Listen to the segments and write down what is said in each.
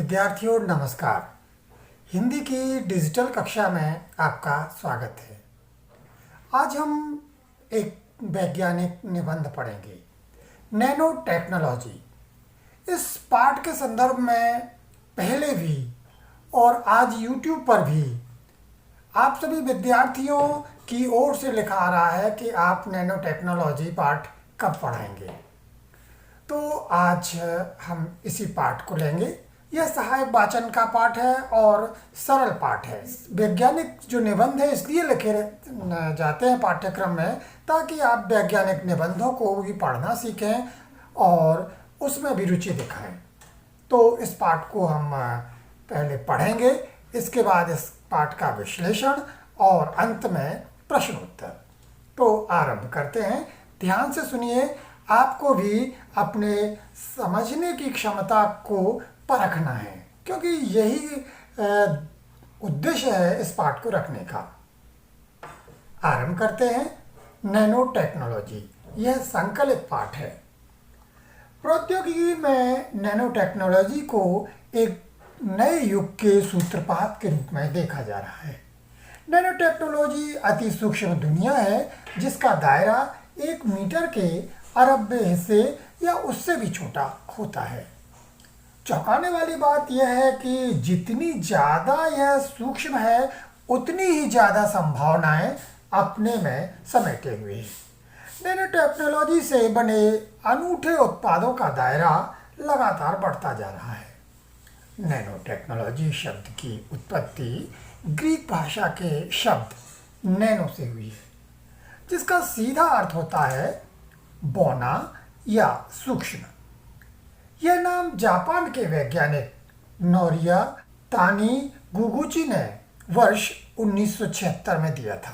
विद्यार्थियों नमस्कार। हिंदी की डिजिटल कक्षा में आपका स्वागत है। आज हम एक वैज्ञानिक निबंध पढ़ेंगे, नैनो टेक्नोलॉजी। इस पाठ के संदर्भ में पहले भी और आज YouTube पर भी आप सभी विद्यार्थियों की ओर से लिखा आ रहा है कि आप नैनो टेक्नोलॉजी पाठ कब पढ़ाएंगे। तो आज हम इसी पाठ को लेंगे। यह सहायक वाचन का पाठ है और सरल पाठ है। वैज्ञानिक जो निबंध है इसलिए लिखे जाते हैं पाठ्यक्रम में ताकि आप वैज्ञानिक निबंधों को भी पढ़ना सीखें और उसमें भी रुचि दिखाएं। तो इस पाठ को हम पहले पढ़ेंगे, इसके बाद इस पाठ का विश्लेषण और अंत में प्रश्न उत्तर। तो आरंभ करते हैं। ध्यान से सुनिए, आपको भी अपने समझने की क्षमता को परखना है, क्योंकि यही उद्देश्य है इस पाठ को रखने का। आरंभ करते हैं। नैनो टेक्नोलॉजी, यह संकलित पाठ है। प्रौद्योगिकी में नैनो टेक्नोलॉजी को एक नए युग के सूत्रपात के रूप में देखा जा रहा है। नैनो टेक्नोलॉजी अति सूक्ष्म दुनिया है जिसका दायरा 1 मीटर के अरबे हिस्से या उससे भी छोटा होता है। चौंकाने वाली बात यह है कि जितनी ज़्यादा यह सूक्ष्म है उतनी ही ज़्यादा संभावनाएं अपने में समेटे हुए हैं। नैनो टेक्नोलॉजी से बने अनूठे उत्पादों का दायरा लगातार बढ़ता जा रहा है। नैनो टेक्नोलॉजी शब्द की उत्पत्ति ग्रीक भाषा के शब्द नैनो से हुई है, जिसका सीधा अर्थ होता है बौना या सूक्ष्म। यह नाम जापान के वैज्ञानिक नोरिया तानीगुची ने वर्ष 1976 में दिया था।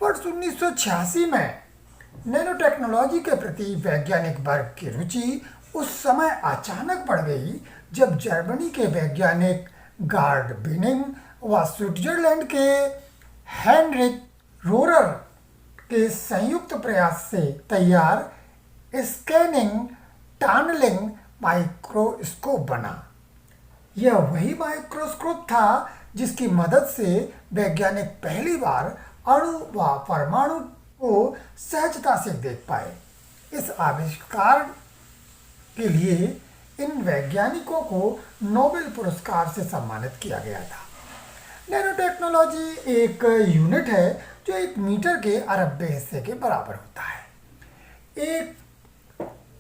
वर्ष 1986 में नैनो टेक्नोलॉजी के प्रति वैज्ञानिक वर्ग की रुचि उस समय अचानक बढ़ गई जब जर्मनी के वैज्ञानिक गार्ड बिनिंग व स्विट्जरलैंड के हेनरिक रोरर के संयुक्त प्रयास से तैयार स्कैनिंग टनलिंग माइक्रोस्कोप बना। यह वही माइक्रोस्कोप था जिसकी मदद से वैज्ञानिक पहली बार अणु व परमाणु को सहजता से देख पाए। इस आविष्कार के लिए इन वैज्ञानिकों को नोबेल पुरस्कार से सम्मानित किया गया था। नैनो टेक्नोलॉजी एक यूनिट है जो 1 मीटर के अरबे हिस्से के बराबर होता है। 1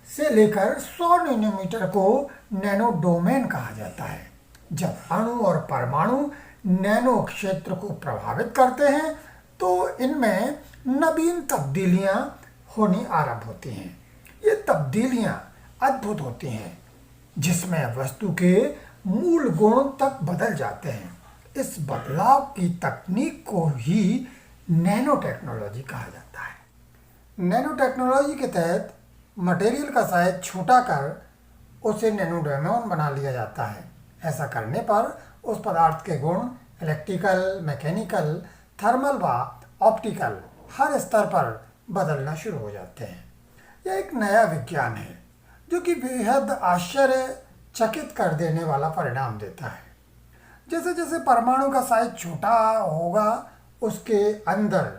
से लेकर 100 नैनोमीटर को नैनो डोमेन कहा जाता है। जब अणु और परमाणु नैनो क्षेत्र को प्रभावित करते हैं तो इनमें नवीन तब्दीलियां होनी आरंभ होती हैं। ये तब्दीलियां अद्भुत होती हैं, जिसमें वस्तु के मूल गुण तक बदल जाते हैं। इस बदलाव की तकनीक को ही नैनो टेक्नोलॉजी कहा जाता है। नैनो टेक्नोलॉजी के तहत मटेरियल का साइज छोटा कर उसे नैनो डोमेन बना लिया जाता है। ऐसा करने पर उस पदार्थ के गुण इलेक्ट्रिकल, मैकेनिकल, थर्मल व ऑप्टिकल हर स्तर पर बदलना शुरू हो जाते हैं। यह एक नया विज्ञान है जो कि बेहद आश्चर्यचकित कर देने वाला परिणाम देता है। जैसे जैसे परमाणु का साइज छोटा होगा, उसके अंदर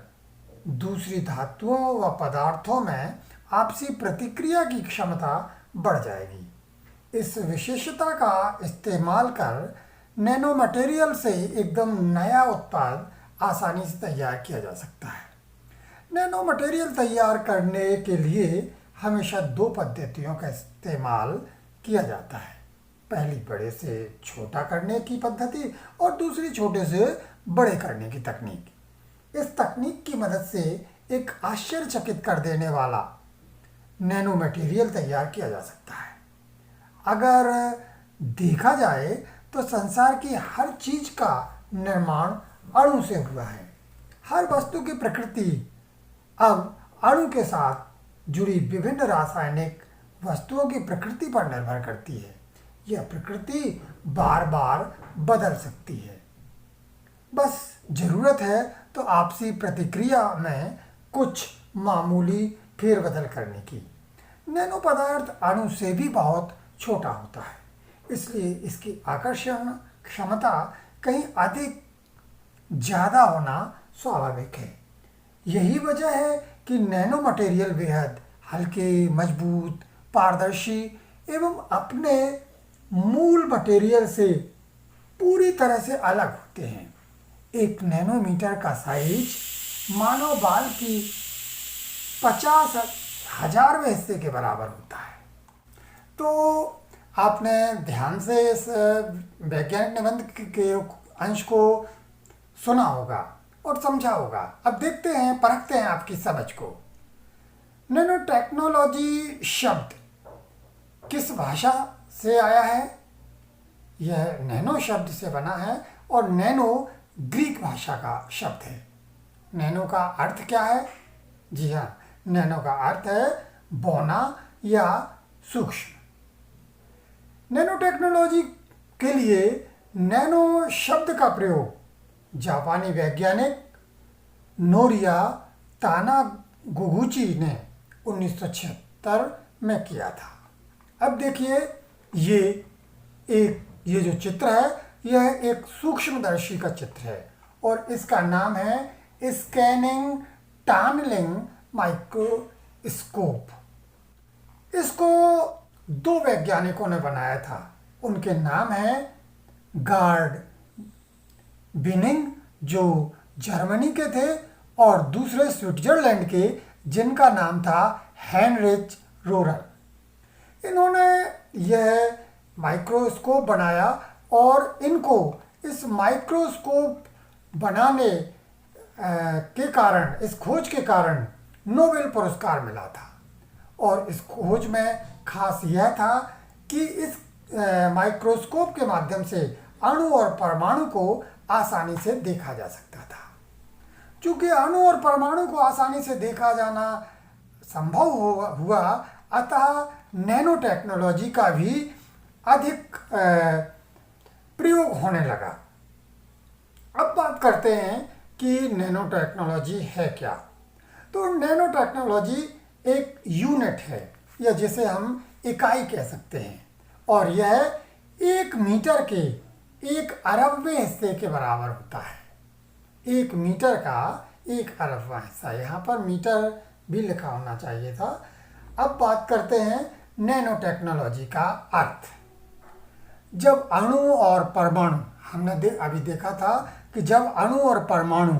दूसरी धातुओं व पदार्थों में आपसी प्रतिक्रिया की क्षमता बढ़ जाएगी। इस विशेषता का इस्तेमाल कर नैनो मटेरियल से एकदम नया उत्पाद आसानी से तैयार किया जा सकता है। नैनो मटेरियल तैयार करने के लिए हमेशा 2 पद्धतियों का इस्तेमाल किया जाता है। पहली बड़े से छोटा करने की पद्धति और दूसरी छोटे से बड़े करने की तकनीक। इस तकनीक की मदद से एक आश्चर्यचकित कर देने वाला नैनो मटेरियल तैयार किया जा सकता है। अगर देखा जाए तो संसार की हर चीज का निर्माण अणु से हुआ है। हर वस्तु की प्रकृति अब अणु के साथ जुड़ी विभिन्न रासायनिक वस्तुओं की प्रकृति पर निर्भर करती है। यह प्रकृति बार बार बदल सकती है। बस जरूरत है तो आपसी प्रतिक्रिया में कुछ मामूली फेरबदल करने की। नैनो पदार्थ अणु से भी बहुत छोटा होता है, इसलिए इसकी आकर्षण क्षमता कहीं अधिक ज़्यादा होना स्वाभाविक है। यही वजह है कि नैनो मटेरियल बेहद हल्के, मजबूत, पारदर्शी एवं अपने मूल मटेरियल से पूरी तरह से अलग होते हैं। एक नैनोमीटर का साइज मानव बाल की 50,000वें हिस्से के बराबर होता है। तो आपने ध्यान से इस वैज्ञानिक निबंध के अंश को सुना होगा और समझा होगा। अब देखते हैं, परखते हैं आपकी समझ को। नैनो टेक्नोलॉजी शब्द किस भाषा से आया है? यह नैनो शब्द से बना है और नैनो ग्रीक भाषा का शब्द है। नैनो का अर्थ क्या है? जी हाँ, नैनो का अर्थ है बौना या सूक्ष्म। नैनो टेक्नोलॉजी के लिए नैनो शब्द का प्रयोग जापानी वैज्ञानिक नोरिया तानागुची ने 1976 में किया था। अब देखिए, ये जो चित्र है, यह एक सूक्ष्मदर्शी का चित्र है और इसका नाम है स्कैनिंग टनलिंग माइक्रोस्कोप। इसको 2 वैज्ञानिकों ने बनाया था। उनके नाम है गार्ड बिनिंग, जो जर्मनी के थे, और दूसरे स्विट्जरलैंड के, जिनका नाम था हेनरिच रोरर। इन्होंने यह माइक्रोस्कोप बनाया और इनको इस माइक्रोस्कोप बनाने के कारण, इस खोज के कारण नोबेल पुरस्कार मिला था। और इस खोज में खास यह था कि इस माइक्रोस्कोप के माध्यम से अणु और परमाणु को आसानी से देखा जा सकता था। चूँकि अणु और परमाणु को आसानी से देखा जाना संभव हुआ, अतः नैनो टेक्नोलॉजी का भी अधिक प्रयोग होने लगा। अब बात करते हैं कि नैनो टेक्नोलॉजी है क्या। तो नैनो टेक्नोलॉजी एक यूनिट है, या जिसे हम इकाई कह सकते हैं, और यह 1 मीटर के 1 अरबवें हिस्से के बराबर होता है। 1 मीटर का 1 अरबवां हिस्सा, यहाँ पर मीटर भी लिखा होना चाहिए था। अब बात करते हैं नैनो टेक्नोलॉजी का अर्थ। जब अणु और परमाणु, हमने अभी देखा था कि जब अणु और परमाणु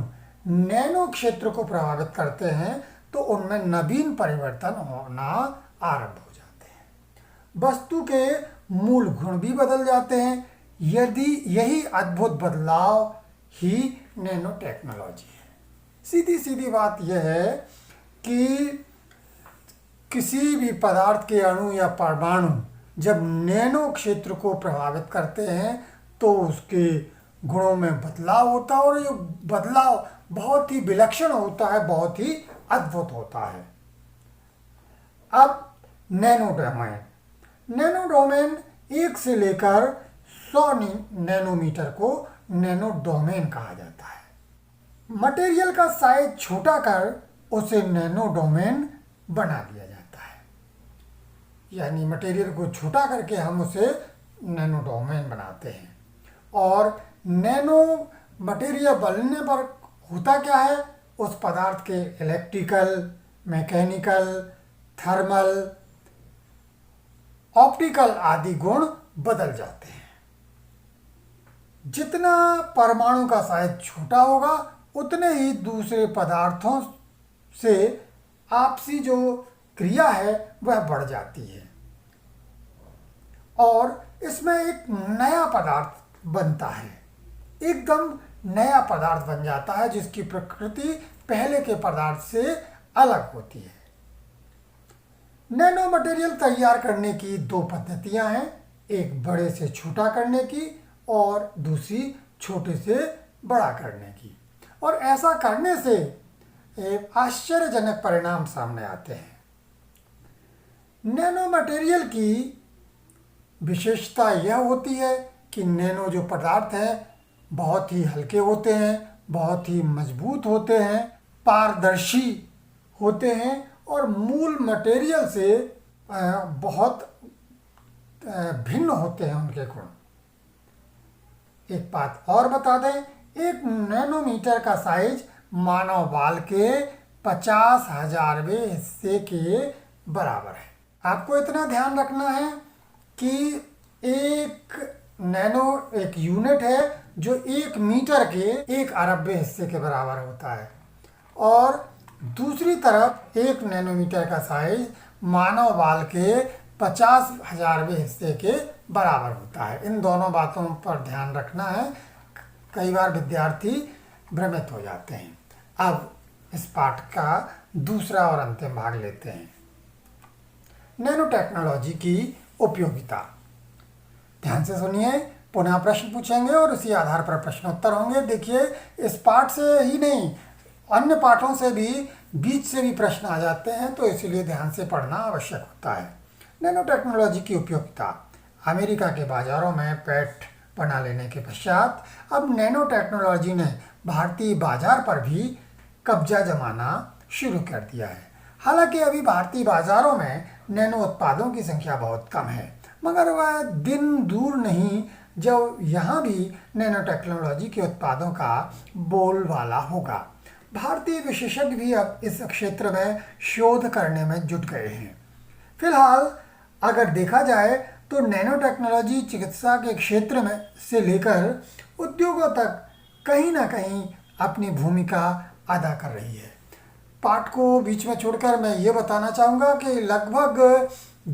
नैनो क्षेत्र को प्रभावित करते हैं तो उनमें नवीन परिवर्तन होना आरंभ हो जाते हैं। वस्तु के मूल गुण भी बदल जाते हैं। यदि यही अद्भुत बदलाव ही नैनो टेक्नोलॉजी है। सीधी बात यह है कि किसी भी पदार्थ के अणु या परमाणु जब नैनो क्षेत्र को प्रभावित करते हैं तो उसके गुणों में बदलाव होता है, और ये बदलाव बहुत ही विलक्षण होता है, बहुत ही अद्भुत होता है। अब नैनो डोमेन 1 से लेकर 100 नैनोमीटर को नैनो डोमेन कहा जाता है। मटेरियल का साइज छोटा कर उसे नैनो डोमेन बना दिया जाता है, यानी मटेरियल को छोटा करके हम उसे नैनो डोमेन बनाते हैं। और नैनो मटेरियल बनने पर होता क्या है, उस पदार्थ के इलेक्ट्रिकल, मैकेनिकल, थर्मल, ऑप्टिकल आदि गुण बदल जाते हैं। जितना परमाणु का साइज छोटा होगा उतने ही दूसरे पदार्थों से आपसी जो क्रिया है वह बढ़ जाती है और इसमें एक नया पदार्थ बनता है, एकदम नया पदार्थ बन जाता है जिसकी प्रकृति पहले के पदार्थ से अलग होती है। नैनो मटेरियल तैयार करने की 2 पद्धतियां हैं, एक बड़े से छोटा करने की और दूसरी छोटे से बड़ा करने की। और ऐसा करने से एक आश्चर्यजनक परिणाम सामने आते हैं। नैनो मटेरियल की विशेषता यह होती है कि नैनो जो पदार्थ हैं बहुत ही हल्के होते हैं, बहुत ही मजबूत होते हैं, पारदर्शी होते हैं और मूल मटेरियल से बहुत भिन्न होते हैं उनके गुण। एक बात और बता दें, 1 नैनोमीटर का साइज मानव बाल के 50,000वें हिस्से के बराबर है। आपको इतना ध्यान रखना है कि एक नैनो एक यूनिट है जो 1 मीटर के 1 अरबवें हिस्से के बराबर होता है, और दूसरी तरफ 1 नैनोमीटर का साइज मानव बाल के 50,000वें हिस्से के बराबर होता है। इन दोनों बातों पर ध्यान रखना है, कई बार विद्यार्थी भ्रमित हो जाते हैं। अब इस पाठ का दूसरा और अंतिम भाग लेते हैं, नैनो टेक्नोलॉजी की उपयोगिता। ध्यान से सुनिए, पुनः प्रश्न पूछेंगे और उसी आधार पर प्रश्नोत्तर होंगे। देखिए, इस पाठ से ही नहीं, अन्य पाठों से भी बीच से भी प्रश्न आ जाते हैं, तो इसीलिए ध्यान से पढ़ना आवश्यक होता है। नैनो टेक्नोलॉजी की उपयोगिता। अमेरिका के बाजारों में पैठ बना लेने के पश्चात अब नैनो टेक्नोलॉजी ने भारतीय बाजार पर भी कब्जा जमाना शुरू कर दिया है। हालांकि अभी भारतीय बाजारों में नैनो उत्पादों की संख्या बहुत कम है, मगर वह दिन दूर नहीं जब यहाँ भी नैनो टेक्नोलॉजी के उत्पादों का बोलबाला होगा। भारतीय विशेषज्ञ भी अब इस क्षेत्र में शोध करने में जुट गए हैं। फिलहाल अगर देखा जाए तो नैनो टेक्नोलॉजी चिकित्सा के क्षेत्र में से लेकर उद्योगों तक कहीं ना कहीं अपनी भूमिका अदा कर रही है। पाठ को बीच में छोड़कर मैं ये बताना चाहूँगा कि लगभग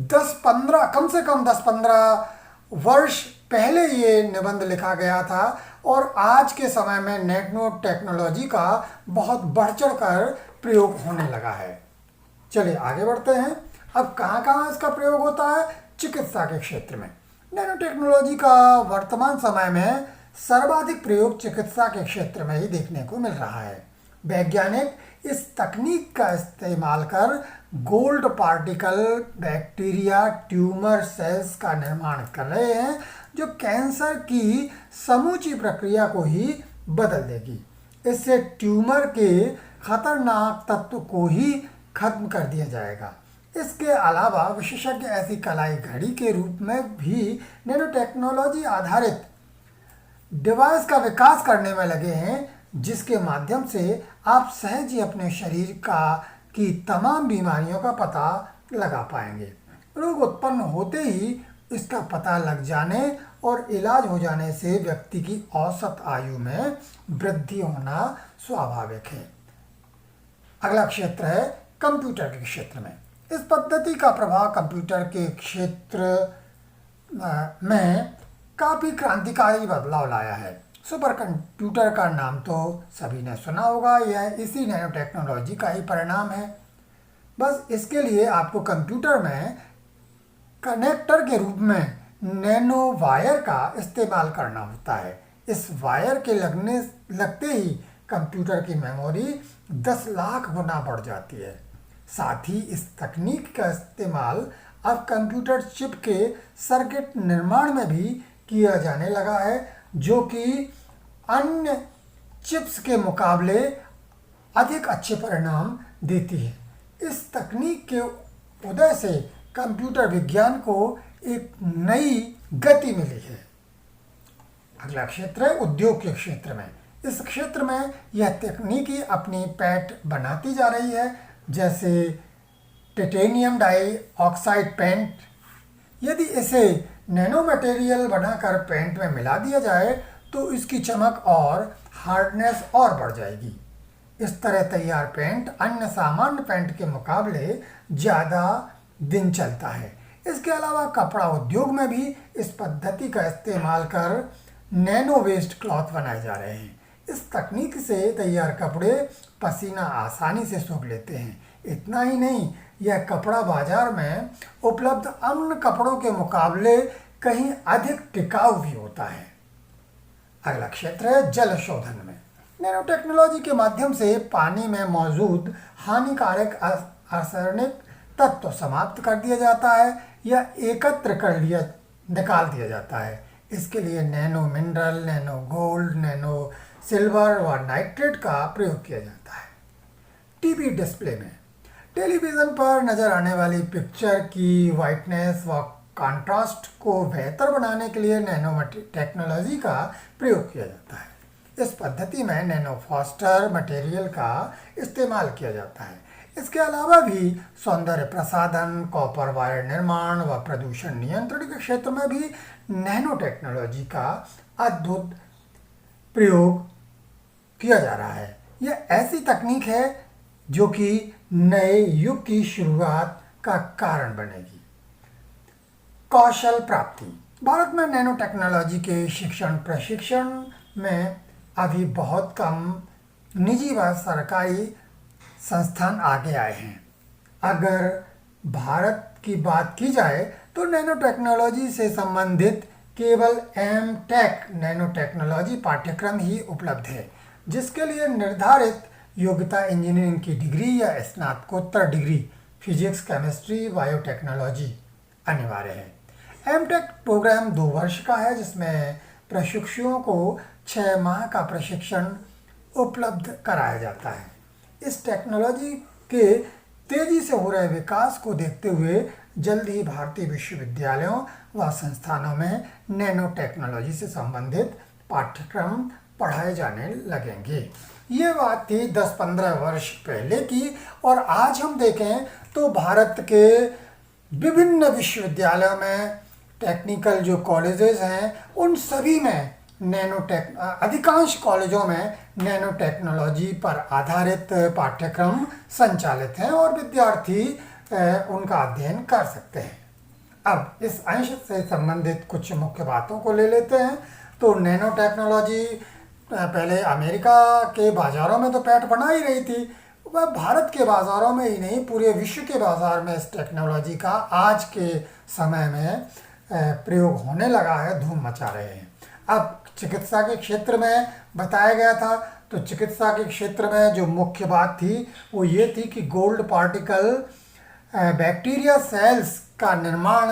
10-15 कम से कम 10-15 वर्ष पहले ये निबंध लिखा गया था, और आज के समय में नैनो टेक्नोलॉजी का बहुत बढ़ चढ़ कर प्रयोग होने लगा है। चलिए आगे बढ़ते हैं। अब कहाँ कहाँ इसका प्रयोग होता है? चिकित्सा के क्षेत्र में नैनो टेक्नोलॉजी का वर्तमान समय में सर्वाधिक प्रयोग चिकित्सा के क्षेत्र में ही देखने को मिल रहा है। वैज्ञानिक इस तकनीक का इस्तेमाल कर gold particle bacteria tumour cells का निर्माण कर रहे हैं, जो कैंसर की समूची प्रक्रिया को ही बदल देगी। इससे ट्यूमर के खतरनाक तत्व को ही खत्म कर दिया जाएगा। इसके अलावा विशेषज्ञ ऐसी कलाई घड़ी के रूप में भी नैनो टेक्नोलॉजी आधारित डिवाइस का विकास करने में लगे हैं, जिसके माध्यम से आप सहज ही अपने शरीर की तमाम बीमारियों का पता लगा पाएंगे। रोग उत्पन्न होते ही इसका पता लग जाने और इलाज हो जाने से व्यक्ति की औसत आयु में वृद्धि होना स्वाभाविक है। अगला क्षेत्र है कंप्यूटर के क्षेत्र में। इस पद्धति का प्रभाव कंप्यूटर के क्षेत्र में काफ़ी क्रांतिकारी बदलाव लाया है। सुपर कंप्यूटर का नाम तो सभी ने सुना होगा, यह इसी नैनो टेक्नोलॉजी का ही परिणाम है। बस इसके लिए आपको कंप्यूटर में कनेक्टर के रूप में नैनो वायर का इस्तेमाल करना होता है। इस वायर के लगते ही कंप्यूटर की मेमोरी 10 लाख गुना बढ़ जाती है। साथ ही इस तकनीक का इस्तेमाल अब कंप्यूटर चिप के सर्किट निर्माण में भी किया जाने लगा है, जो कि अन्य चिप्स के मुकाबले अधिक अच्छे परिणाम देती है। इस तकनीक के उदय से कंप्यूटर विज्ञान को एक नई गति मिली है। अगला क्षेत्र है उद्योग के क्षेत्र में। इस क्षेत्र में यह तकनीकी अपनी पैठ बनाती जा रही है, जैसे टाइटेनियम डाइऑक्साइड पेंट। यदि इसे नैनो मटेरियल बनाकर पेंट में मिला दिया जाए तो इसकी चमक और हार्डनेस और बढ़ जाएगी। इस तरह तैयार पेंट अन्य सामान्य पेंट के मुकाबले ज़्यादा दिन चलता है। इसके अलावा कपड़ा उद्योग में भी इस पद्धति का इस्तेमाल कर नैनो वेस्ट क्लॉथ बनाए जा रहे हैं। इस तकनीक से तैयार कपड़े पसीना आसानी से सूख लेते हैं। इतना ही नहीं, यह कपड़ा बाजार में उपलब्ध अन्य कपड़ों के मुकाबले कहीं अधिक टिकाऊ भी होता है। अगला क्षेत्र है जल शोधन में। नैनो टेक्नोलॉजी के माध्यम से पानी में मौजूद हानिकारक आर्सेनिक तत्व समाप्त कर दिया जाता है या एकत्र कर निकाल दिया जाता है। इसके लिए nano mineral, nano gold, nano silver व नाइट्रेट का प्रयोग किया जाता है। टीवी डिस्प्ले में टेलीविज़न पर नज़र आने वाली पिक्चर की वाइटनेस व कंट्रास्ट को बेहतर बनाने के लिए नैनो टेक्नोलॉजी का प्रयोग किया जाता है। इस पद्धति में नैनो फास्टर मटेरियल का इस्तेमाल किया जाता है। इसके अलावा भी सौंदर्य प्रसाधन, कॉपर वायर निर्माण व प्रदूषण नियंत्रण के क्षेत्र में भी नैनो टेक्नोलॉजी का अद्भुत प्रयोग किया जा रहा है। यह ऐसी तकनीक है जो कि नए युग की शुरुआत का कारण बनेगी। कौशल प्राप्ति। भारत में नैनो टेक्नोलॉजी के शिक्षण प्रशिक्षण में अभी बहुत कम निजी व सरकारी संस्थान आगे आए हैं। अगर भारत की बात की जाए तो नैनो टेक्नोलॉजी से संबंधित केवल एम.टेक नैनो टेक्नोलॉजी पाठ्यक्रम ही उपलब्ध है, जिसके लिए निर्धारित योग्यता इंजीनियरिंग की डिग्री या स्नातकोत्तर डिग्री फिजिक्स, केमिस्ट्री, बायोटेक्नोलॉजी अनिवार्य है। एम.टेक प्रोग्राम 2 वर्ष का है, जिसमें प्रशिक्षुओं को 6 माह का प्रशिक्षण उपलब्ध कराया जाता है। इस टेक्नोलॉजी के तेजी से हो रहे विकास को देखते हुए जल्द ही भारतीय विश्वविद्यालयों व संस्थानों में नैनो टेक्नोलॉजी से संबंधित पाठ्यक्रम पढ़ाए जाने लगेंगे। ये बात थी 10-15 वर्ष पहले की, और आज हम देखें तो भारत के विभिन्न विश्वविद्यालयों में टेक्निकल जो कॉलेजेस हैं उन सभी में अधिकांश कॉलेजों में नैनो टेक्नोलॉजी पर आधारित पाठ्यक्रम संचालित हैं और विद्यार्थी उनका अध्ययन कर सकते हैं। अब इस अंश से संबंधित कुछ मुख्य बातों को ले लेते हैं। तो नैनो टेक्नोलॉजी पहले अमेरिका के बाज़ारों में तो पैठ बना ही रही थी, वह भारत के बाज़ारों में ही नहीं पूरे विश्व के बाज़ार में इस टेक्नोलॉजी का आज के समय में प्रयोग होने लगा है, धूम मचा रहे हैं। अब चिकित्सा के क्षेत्र में बताया गया था, तो चिकित्सा के क्षेत्र में जो मुख्य बात थी वो ये थी कि गोल्ड पार्टिकल बैक्टीरिया सेल्स का निर्माण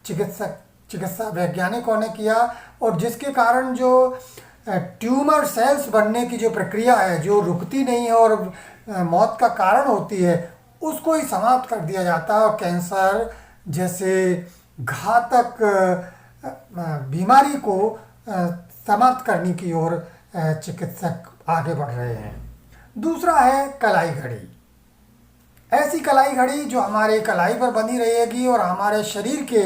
चिकित्सा वैज्ञानिकों ने किया, और जिसके कारण जो ट्यूमर सेल्स बनने की जो प्रक्रिया है, जो रुकती नहीं है और मौत का कारण होती है, उसको ही समाप्त कर दिया जाता है और कैंसर जैसे घातक बीमारी को समाप्त करने की ओर चिकित्सक आगे बढ़ रहे हैं। दूसरा है कलाई घड़ी। ऐसी कलाई घड़ी जो हमारे कलाई पर बनी रहेगी और हमारे शरीर के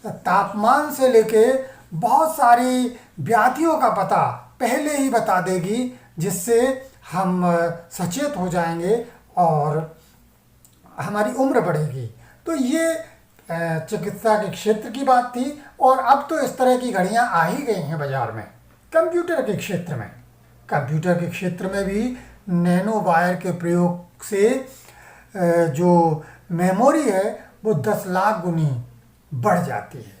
तापमान से लेके बहुत सारी व्याधियों का पता पहले ही बता देगी, जिससे हम सचेत हो जाएंगे और हमारी उम्र बढ़ेगी। तो ये चिकित्सा के क्षेत्र की बात थी, और अब तो इस तरह की घड़ियां आ ही गई हैं बाजार में। कंप्यूटर के क्षेत्र में भी नैनो वायर के प्रयोग से जो मेमोरी है वो 10 लाख गुनी बढ़ जाती है।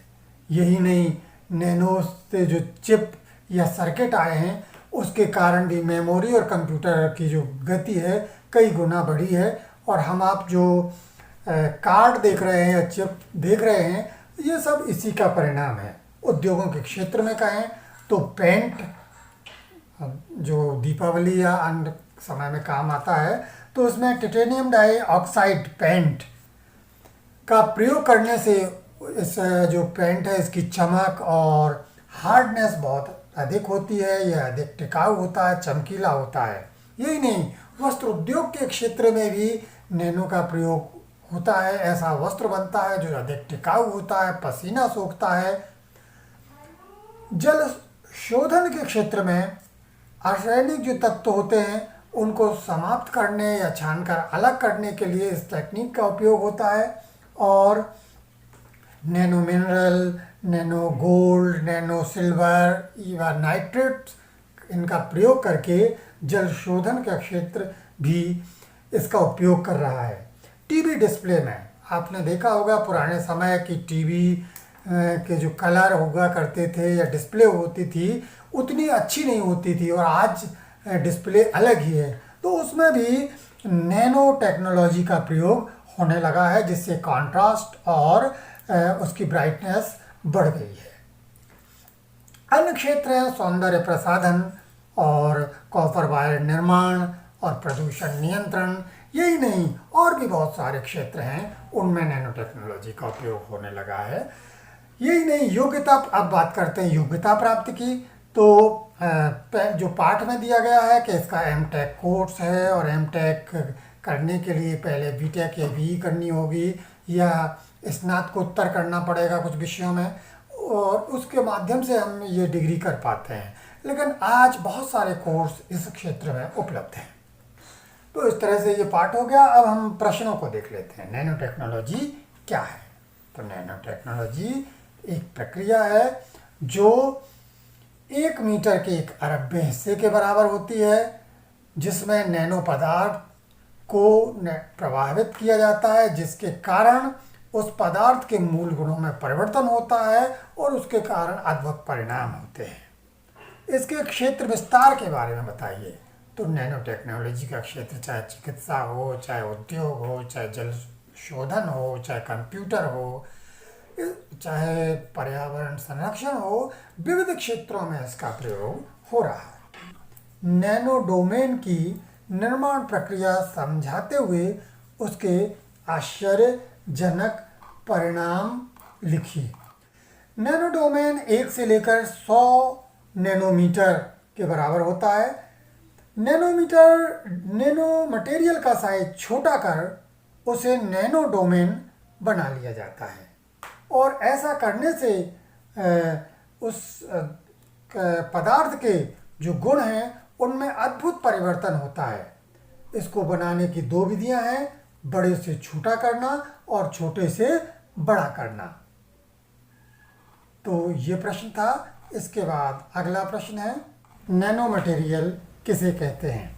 यही नहीं, नैनो से जो चिप या सर्किट आए हैं उसके कारण भी मेमोरी और कंप्यूटर की जो गति है कई गुना बढ़ी है। और आप जो कार्ड देख रहे हैं या चिप देख रहे हैं, ये सब इसी का परिणाम है। उद्योगों के क्षेत्र में कहें तो पेंट, जो दीपावली या अन्य समय में काम आता है, तो उसमें टिटेनियम डाइऑक्साइड पेंट का प्रयोग करने से इस जो पेंट है इसकी चमक और हार्डनेस बहुत अधिक होती है, यह अधिक टिकाऊ होता है, चमकीला होता है। यही नहीं, वस्त्र उद्योग के क्षेत्र में भी नैनो का प्रयोग होता है। ऐसा वस्त्र बनता है जो अधिक टिकाऊ होता है, पसीना सोखता है। जल शोधन के क्षेत्र में रासायनिक जो तत्व होते हैं उनको समाप्त करने या छानकर अलग करने के लिए इस तकनीक का उपयोग होता है। और nano mineral, nano gold, nano silver या नाइट्रेट, इनका प्रयोग करके जल शोधन का क्षेत्र भी इसका उपयोग कर रहा है। टीवी डिस्प्ले में आपने देखा होगा पुराने समय की टीवी के जो कलर हुआ करते थे या डिस्प्ले होती थी उतनी अच्छी नहीं होती थी, और आज डिस्प्ले अलग ही है। तो उसमें भी नैनो टेक्नोलॉजी का प्रयोग होने लगा है, जिससे कॉन्ट्रास्ट और उसकी ब्राइटनेस बढ़ गई है। अन्य क्षेत्र हैं सौंदर्य प्रसाधन और कॉपर वायर निर्माण और प्रदूषण नियंत्रण। यही नहीं, और भी बहुत सारे क्षेत्र हैं उनमें नैनो टेक्नोलॉजी का उपयोग होने लगा है। यही नहीं, योग्यता, अब बात करते हैं योग्यता प्राप्त की। तो जो पाठ में दिया गया है कि इसका एमटेक कोर्स है और एमटेक करने के लिए पहले बीटेक या बीई करनी होगी या स्नातकोत्तर करना पड़ेगा कुछ विषयों में, और उसके माध्यम से हम ये डिग्री कर पाते हैं। लेकिन आज बहुत सारे कोर्स इस क्षेत्र में उपलब्ध हैं। तो इस तरह से ये पाठ हो गया। अब हम प्रश्नों को देख लेते हैं। नैनो टेक्नोलॉजी क्या है? तो नैनो टेक्नोलॉजी एक प्रक्रिया है जो 1 मीटर के 1 अरबवें हिस्से के बराबर होती है, जिसमें नैनो पदार्थ को प्रभावित किया जाता है, जिसके कारण उस पदार्थ के मूल गुणों में परिवर्तन होता है और उसके कारण अद्भुत परिणाम होते हैं। इसके क्षेत्र विस्तार के बारे में बताइए। तो नैनो टेक्नोलॉजी का क्षेत्र चाहे चिकित्सा हो, चाहे उद्योग हो, चाहे जल शोधन हो, चाहे कंप्यूटर हो, चाहे पर्यावरण संरक्षण हो, विविध क्षेत्रों में इसका प्रयोग हो रहा है। नैनो डोमेन की निर्माण प्रक्रिया समझाते हुए उसके आश्चर्यजनक परिणाम लिखिए। नैनो डोमेन 1 से लेकर 100 नैनोमीटर के बराबर होता है। नैनो मटेरियल का साइज छोटा कर उसे नैनो डोमेन बना लिया जाता है, और ऐसा करने से उस पदार्थ के जो गुण हैं उनमें अद्भुत परिवर्तन होता है। इसको बनाने की 2 विधियां हैं, बड़े से छोटा करना और छोटे से बड़ा करना। तो ये प्रश्न था। इसके बाद अगला प्रश्न है, नैनो मटेरियल किसे कहते हैं?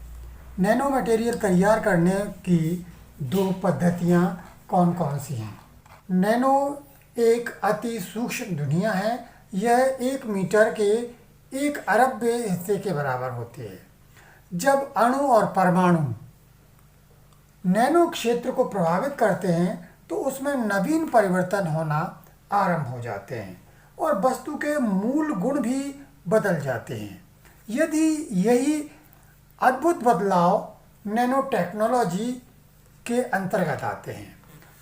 नैनो मटेरियल तैयार करने की 2 पद्धतियां कौन कौन सी हैं? नैनो एक अति सूक्ष्म दुनिया है। यह 1 मीटर के 1 अरबवें हिस्से के बराबर होती है। जब अणु और परमाणु नैनो क्षेत्र को प्रभावित करते हैं तो उसमें नवीन परिवर्तन होना आरंभ हो जाते हैं और वस्तु के मूल गुण भी बदल जाते हैं। यदि यही अद्भुत बदलाव नैनो टेक्नोलॉजी के अंतर्गत आते हैं,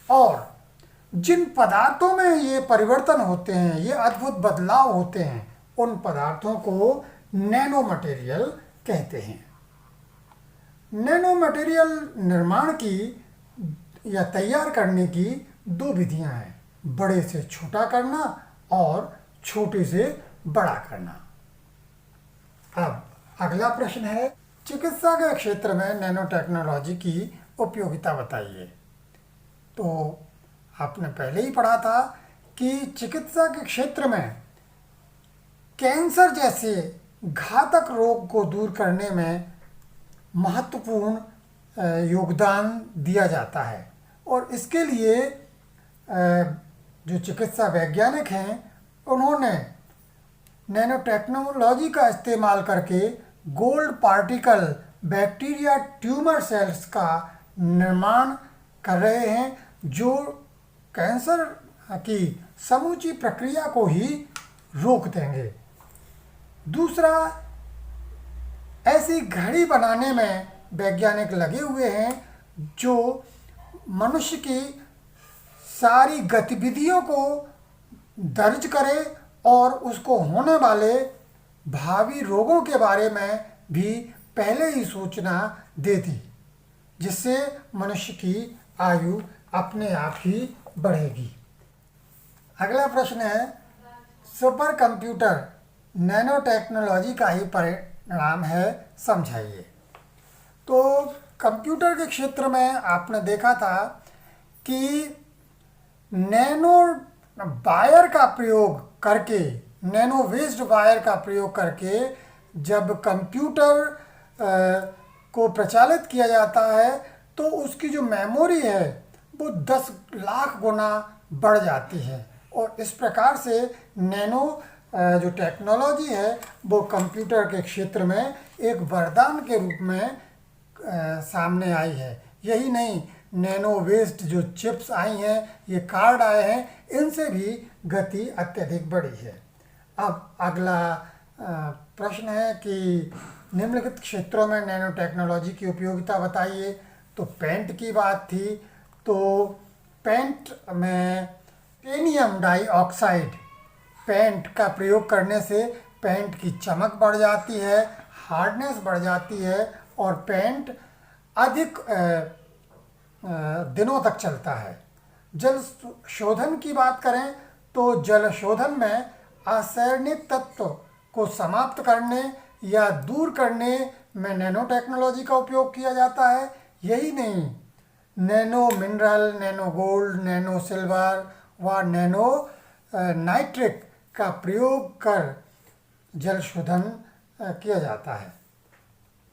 और जिन पदार्थों में ये परिवर्तन होते हैं, ये अद्भुत बदलाव होते हैं, उन पदार्थों को नैनो मटेरियल कहते हैं। नैनो मटेरियल निर्माण की या तैयार करने की 2 विधियां हैं, बड़े से छोटा करना और छोटे से बड़ा करना। अब अगला प्रश्न है, चिकित्सा के क्षेत्र में नैनो टेक्नोलॉजी की उपयोगिता बताइए। तो आपने पहले ही पढ़ा था कि चिकित्सा के क्षेत्र में कैंसर जैसे घातक रोग को दूर करने में महत्वपूर्ण योगदान दिया जाता है, और इसके लिए जो चिकित्सा वैज्ञानिक हैं उन्होंने नैनो टेक्नोलॉजी का इस्तेमाल करके gold particle bacteria tumour cells का निर्माण कर रहे हैं, जो कैंसर की समूची प्रक्रिया को ही रोक देंगे। दूसरा, ऐसी घड़ी बनाने में वैज्ञानिक लगे हुए हैं जो मनुष्य की सारी गतिविधियों को दर्ज करे और उसको होने वाले भावी रोगों के बारे में भी पहले ही सूचना दे दी, जिससे मनुष्य की आयु अपने आप ही बढ़ेगी। अगला प्रश्न है, सुपर कंप्यूटर नैनो टेक्नोलॉजी का ही परिणाम है, समझाइए। तो कंप्यूटर के क्षेत्र में आपने देखा था कि नैनो वायर का प्रयोग करके, नैनो वेस्ड वायर का प्रयोग करके जब कंप्यूटर को प्रचालित किया जाता है तो उसकी जो मेमोरी है वो 10 लाख गुना बढ़ जाती है, और इस प्रकार से नैनो जो टेक्नोलॉजी है वो कंप्यूटर के क्षेत्र में एक वरदान के रूप में सामने आई है। यही नहीं, नैनो वेस्ट जो चिप्स आई हैं, ये कार्ड आए हैं, इनसे भी गति अत्यधिक बढ़ी है। अब अगला प्रश्न है कि निम्नलिखित क्षेत्रों में नैनो टेक्नोलॉजी की उपयोगिता बताइए। तो पेंट की बात थी, तो पेंट में टेनियम डाइऑक्साइड पेंट का प्रयोग करने से पेंट की चमक बढ़ जाती है, हार्डनेस बढ़ जाती है और पेंट अधिक दिनों तक चलता है। जल शोधन की बात करें तो जल शोधन में आसरणित तत्व को समाप्त करने या दूर करने में नैनो टेक्नोलॉजी का उपयोग किया जाता है। यही नहीं, nano mineral, nano gold, nano silver व नैनो नाइट्रिक का प्रयोग कर जल शोधन किया जाता है।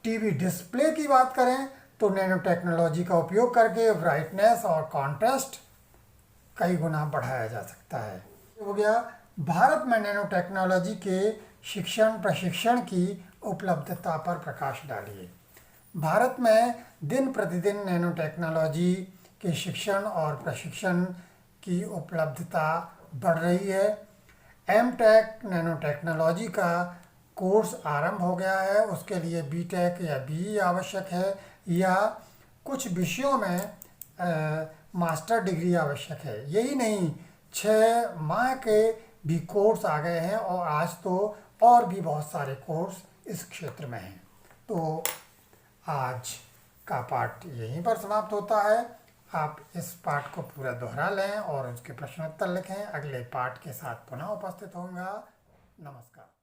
टीवी डिस्प्ले की बात करें तो नैनो टेक्नोलॉजी का उपयोग करके ब्राइटनेस और कॉन्ट्रास्ट कई गुना बढ़ाया जा सकता है। हो गया भारत में नैनो टेक्नोलॉजी के शिक्षण प्रशिक्षण की उपलब्धता पर प्रकाश डालिए। भारत में दिन प्रतिदिन नैनो टेक्नोलॉजी के शिक्षण और प्रशिक्षण की उपलब्धता बढ़ रही है। एमटेक नैनो टेक्नोलॉजी का कोर्स आरंभ हो गया है, उसके लिए बीटेक या बीई आवश्यक है या कुछ विषयों में मास्टर डिग्री आवश्यक है। यही नहीं, 6 माह के भी कोर्स आ गए हैं और आज तो और भी बहुत सारे कोर्स इस क्षेत्र में हैं। तो आज का पाठ यहीं पर समाप्त होता है। आप इस पाठ को पूरा दोहरा लें और उसके प्रश्नोत्तर लिखें। अगले पाठ के साथ पुनः उपस्थित होऊंगा। नमस्कार।